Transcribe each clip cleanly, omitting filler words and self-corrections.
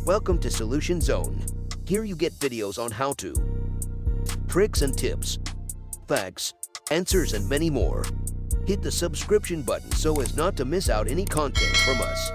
Welcome to Solution Zone. Here you get videos on how to, tricks and tips, facts, answers, and many more. Hit the subscription button so as not to miss out any content from us.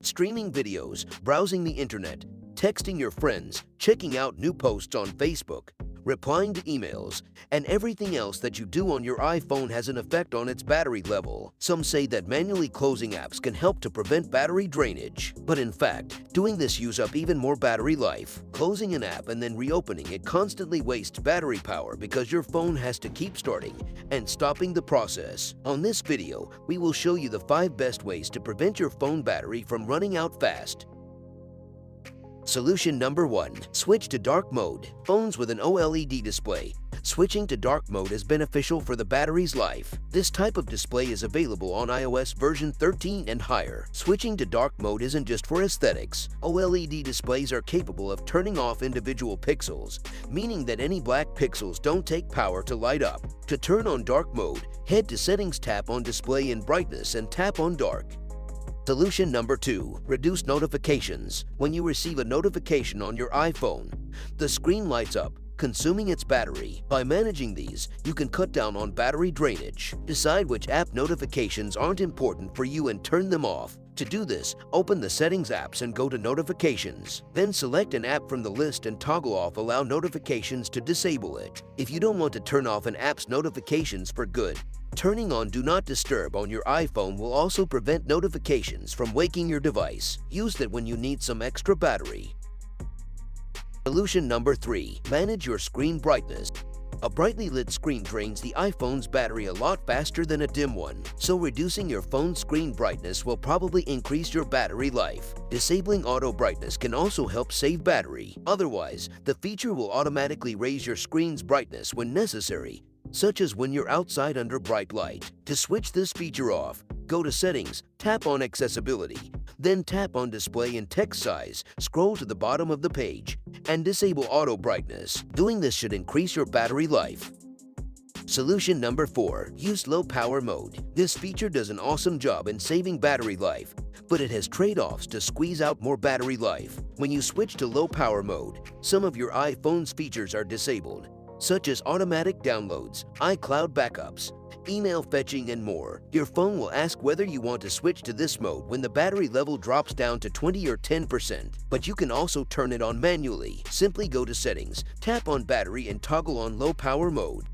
Streaming videos, browsing the internet, texting your friends, checking out new posts on Facebook, replying to emails, and everything else that you do on your iPhone has an effect on its battery level. Some say that manually closing apps can help to prevent battery drainage, but in fact, doing this uses up even more battery life. Closing an app and then reopening it constantly wastes battery power because your phone has to keep starting and stopping the process. On this video, we will show you the 5 best ways to prevent your phone battery from running out fast. Solution number 1. Switch to dark mode. Phones with an OLED display. Switching to dark mode is beneficial for the battery's life. This type of display is available on iOS version 13 and higher. Switching to dark mode isn't just for aesthetics. OLED displays are capable of turning off individual pixels, meaning that any black pixels don't take power to light up. To turn on dark mode, head to Settings, tap on Display and Brightness, and tap on Dark. Solution number 2. Reduce notifications. When you receive a notification on your iPhone, the screen lights up, consuming its battery. By managing these, you can cut down on battery drainage. Decide which app notifications aren't important for you and turn them off. To do this, open the Settings apps and go to Notifications. Then select an app from the list and toggle off Allow Notifications to disable it. If you don't want to turn off an app's notifications for good, turning on Do Not Disturb on your iPhone will also prevent notifications from waking your device. Use that when you need some extra battery. Solution number 3. Manage your screen brightness. A brightly lit screen drains the iPhone's battery a lot faster than a dim one, so reducing your phone's screen brightness will probably increase your battery life. Disabling auto brightness can also help save battery. Otherwise, the feature will automatically raise your screen's brightness when necessary, such as when you're outside under bright light. To switch this feature off, go to Settings, tap on Accessibility, then tap on Display and Text Size, scroll to the bottom of the page, and disable auto brightness. Doing this should increase your battery life. Solution number 4. Use low power mode. This feature does an awesome job in saving battery life, but it has trade-offs to squeeze out more battery life. When you switch to low power mode, some of your iPhone's features are disabled, such as automatic downloads, iCloud backups, email fetching, and more. Your phone will ask whether you want to switch to this mode when the battery level drops down to 20 or 10%, but you can also turn it on manually. Simply go to Settings, tap on Battery, and toggle on low power mode.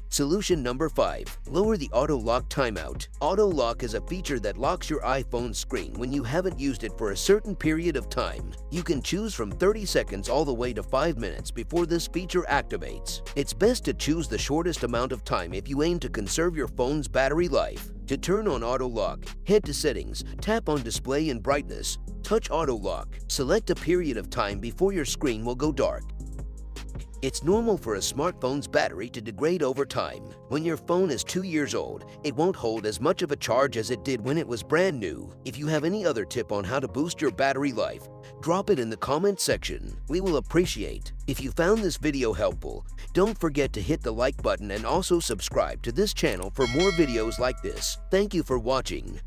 Solution number 5. Lower the auto lock timeout. Auto lock is a feature that locks your iPhone screen when you haven't used it for a certain period of time. You can choose from 30 seconds all the way to 5 minutes before this feature activates. It's best to choose the shortest amount of time if you aim to conserve your phone's battery life. To turn on auto lock, head to Settings, tap on Display and Brightness, touch auto lock. Select a period of time before your screen will go dark. It's normal for a smartphone's battery to degrade over time. When your phone is 2 years old, it won't hold as much of a charge as it did when it was brand new. If you have any other tip on how to boost your battery life, drop it in the comment section. We will appreciate. If you found this video helpful, don't forget to hit the like button and also subscribe to this channel for more videos like this. Thank you for watching.